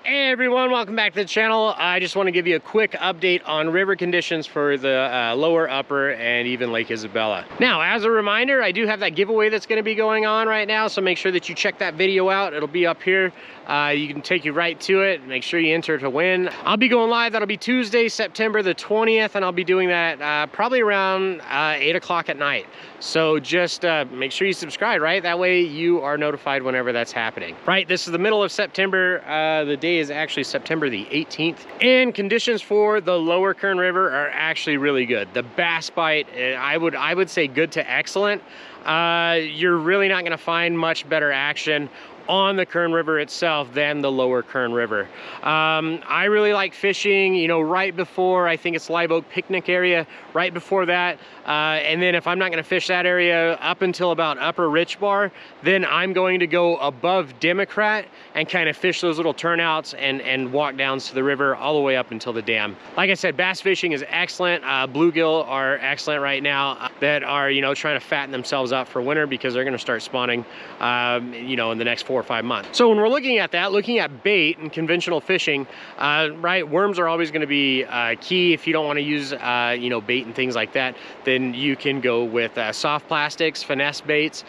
Hey everyone, welcome back to the channel. I just want to give you a quick update on river conditions for the lower, upper, and even Lake Isabella. Now, as a reminder, I do have that giveaway that's going to be going on right now, so make sure that you check that video out. It'll be up here. You can take you right to it. Make sure you enter to win. I'll be going live. That'll be Tuesday, September the 20th, and I'll be doing that probably around 8 o'clock at night. So just make sure you subscribe, right? That way you are notified whenever that's happening. Right, this is the middle of September. The day is actually September the 18th, and conditions for the lower Kern River are actually really good. The bass bite, I would say good to excellent. You're really not going to find much better action on the Kern River itself than the lower Kern River. I really like fishing, you know, right before, I think it's Live Oak Picnic area, right before that. And then if I'm not gonna fish that area up until about Upper Rich Bar, then I'm going to go above Democrat and kind of fish those little turnouts and walk down to the river all the way up until the dam. Like I said, bass fishing is excellent. Bluegill are excellent right now that are, you know, trying to fatten themselves up for winter because they're gonna start spawning, you know, in the next 4 or 5 months. So when we're looking at that, looking at bait and conventional fishing, right, worms are always going to be key. If you don't want to use, you know, bait and things like that, then you can go with soft plastics, finesse baits.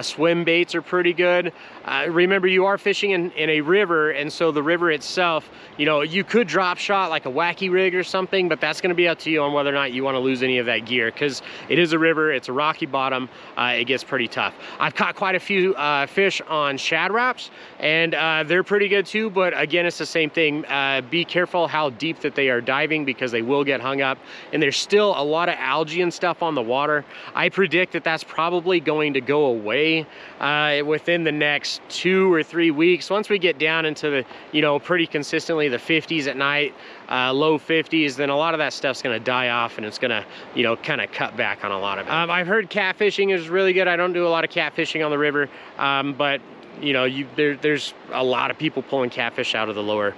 Swim baits are pretty good. Remember, you are fishing in a river, and so the river itself, you know, you could drop shot like a wacky rig or something, but that's going to be up to you on whether or not you want to lose any of that gear, because it is a river, it's a rocky bottom, it gets pretty tough. I've caught quite a few fish on shad wraps, and they're pretty good too, but again, it's the same thing. Be careful how deep that they are diving, because they will get hung up, and there's still a lot of algae and stuff on the water. I predict that that's probably going to go away within the next 2 or 3 weeks. Once we get down into the, you know, pretty consistently the 50s at night, low 50s, then a lot of that stuff's going to die off, and it's going to, you know, kind of cut back on a lot of it. I've heard catfishing is really good. I don't do a lot of catfishing on the river, but you know, there's a lot of people pulling catfish out of the lower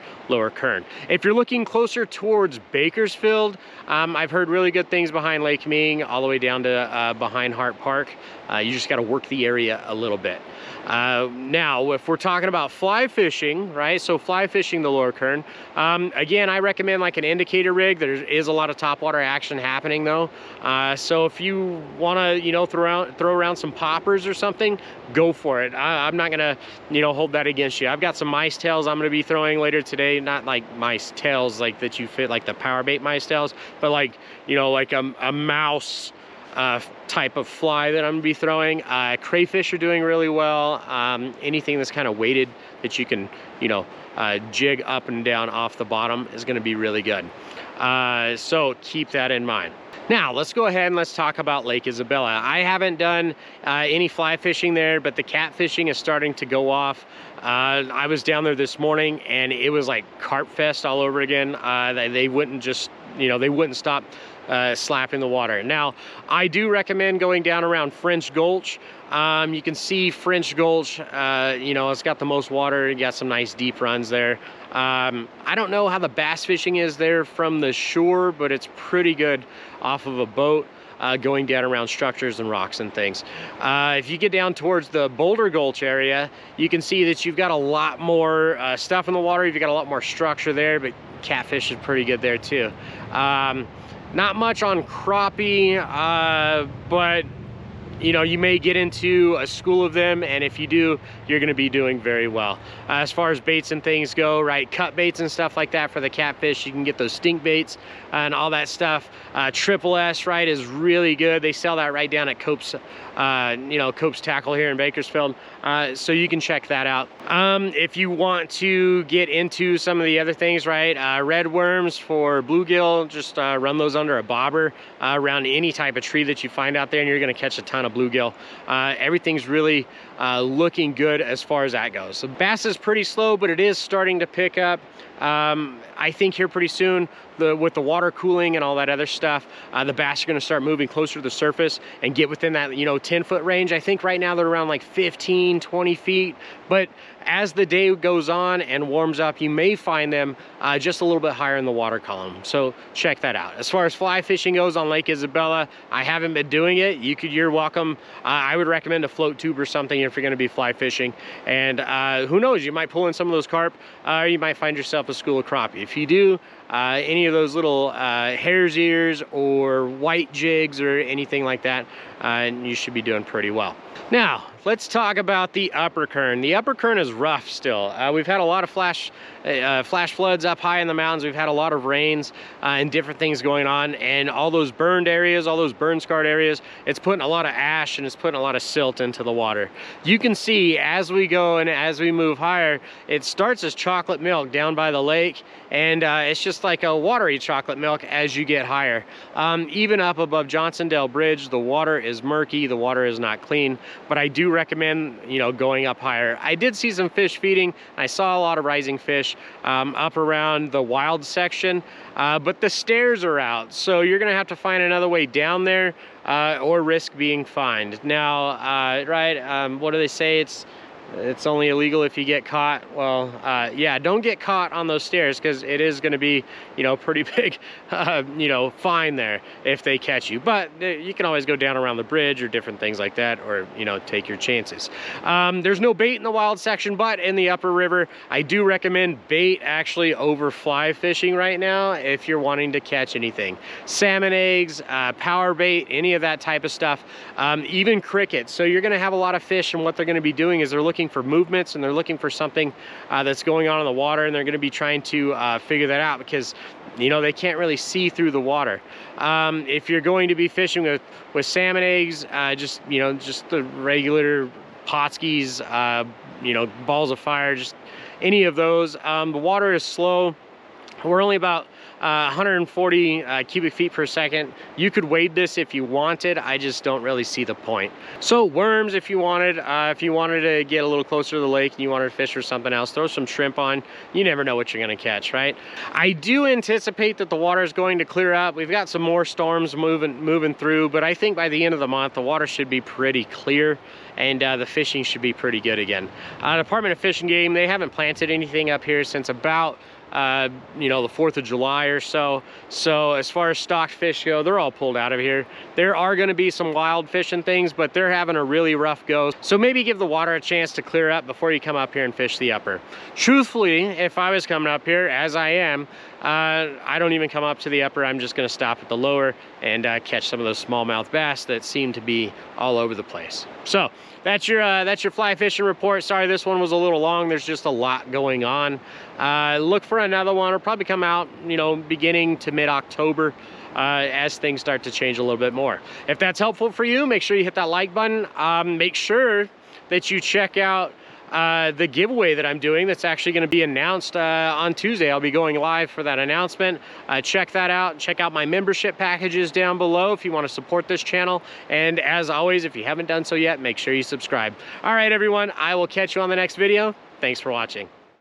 Kern. If you're looking closer towards Bakersfield, I've heard really good things behind Lake Ming, all the way down to behind Hart Park. You just got to work the area a little bit. Now, if we're talking about fly fishing, right? So fly fishing the lower Kern, again, I recommend like an indicator rig. There is a lot of topwater action happening though. So if you want to, you know, throw around some poppers or something, go for it. I'm not gonna, you know, hold that against you. I've got some mice tails I'm gonna be throwing later today. Not like mice tails like that you fit like the power bait mice tails, but like, you know, like a mouse type of fly that I'm gonna be throwing. Crayfish are doing really well. Anything that's kind of weighted that you can, you know, jig up and down off the bottom is gonna be really good. So keep that in mind. Now, let's go ahead and let's talk about Lake Isabella. I haven't done any fly fishing there, but the catfishing is starting to go off. I was down there this morning, and it was like carp fest all over again. They wouldn't just, you know, they wouldn't stop slapping the water. Now, I do recommend going down around French Gulch. You can see French Gulch, you know, it's got the most water. You got some nice deep runs there. I don't know how the bass fishing is there from the shore, but it's pretty good off of a boat, going down around structures and rocks and things. If you get down towards the Boulder Gulch area, you can see that you've got a lot more stuff in the water. You've got a lot more structure there, but catfish is pretty good there too. Not much on crappie, but you know, you may get into a school of them, and if you do, you're going to be doing very well. As far as baits and things go, right, cut baits and stuff like that for the catfish, you can get those stink baits and all that stuff. Triple S, right, is really good. They sell that right down at Cope's, you know, Cope's Tackle here in Bakersfield, so you can check that out. If you want to get into some of the other things, right, red worms for bluegill, just run those under a bobber around any type of tree that you find out there, and you're going to catch a ton of bluegill. Everything's really looking good as far as that goes. So bass is pretty slow, but it is starting to pick up. I think here pretty soon the water cooling and all that other stuff, the bass are going to start moving closer to the surface and get within that, you know, 10-foot range. I think right now they're around like 15, 20 feet. But as the day goes on and warms up, you may find them just a little bit higher in the water column. So check that out. As far as fly fishing goes on Lake Isabella, I haven't been doing it. You're welcome. I would recommend a float tube or something if you're going to be fly fishing. And who knows, you might pull in some of those carp, or you might find yourself a school of crappie. If you do, any of those little hare's ears or white jigs or anything like that, you should be doing pretty well. Now, let's talk about the upper Kern. The upper Kern is rough still. We've had a lot of flash floods up high in the mountains. We've had a lot of rains and different things going on, and all those burned areas, all those burn scarred areas, it's putting a lot of ash and it's putting a lot of silt into the water. You can see as we go and as we move higher, it starts as chocolate milk down by the lake, and it's just like a watery chocolate milk as you get higher. Even up above Johnsondale Bridge, the water is murky, the water is not clean, but I do recommend, you know, going up higher. I did see some fish feeding. I saw a lot of rising fish up around the wild section, but the stairs are out, so you're gonna have to find another way down there or risk being fined. Now, what do they say? It's only illegal if you get caught. Well, yeah, don't get caught on those stairs, because it is going to be, you know, pretty big, you know, fine there if they catch you. But you can always go down around the bridge or different things like that, or, you know, take your chances. There's no bait in the wild section, but in the upper river, I do recommend bait actually over fly fishing right now if you're wanting to catch anything. Salmon eggs, power bait, any of that type of stuff, even crickets. So you're going to have a lot of fish, and what they're going to be doing is they're looking for movements, and they're looking for something that's going on in the water, and they're going to be trying to figure that out, because, you know, they can't really see through the water. If you're going to be fishing with salmon eggs, just the regular potskis, you know, balls of fire, just any of those. The water is slow. We're only about 140 cubic feet per second. You could wade this if you wanted. I just don't really see the point. So worms, if you wanted to get a little closer to the lake and you wanted to fish for something else, throw some shrimp on. You never know what you're gonna catch, right? I do anticipate that the water is going to clear up. We've got some more storms moving through, but I think by the end of the month, the water should be pretty clear, and the fishing should be pretty good again. Department of Fish and Game, they haven't planted anything up here since about you know, the 4th of July or so. So as far as stocked fish go, they're all pulled out of here. There are going to be some wild fish and things, but they're having a really rough go. So maybe give the water a chance to clear up before you come up here and fish the upper. Truthfully, if I was coming up here, as I am, I don't even come up to the upper. I'm just going to stop at the lower and catch some of those smallmouth bass that seem to be all over the place. So that's your fly fishing report. Sorry, this one was a little long. There's just a lot going on. Look for another one. It'll probably come out, you know, beginning to mid-October as things start to change a little bit more. If that's helpful for you, make sure you hit that like button. Make sure that you check out the giveaway that I'm doing that's actually going to be announced on Tuesday. I'll be going live for that announcement. Check that out. Check out my membership packages down below if you want to support this channel. And as always, if you haven't done so yet, make sure you subscribe. All right, everyone, I will catch you on the next video. Thanks for watching.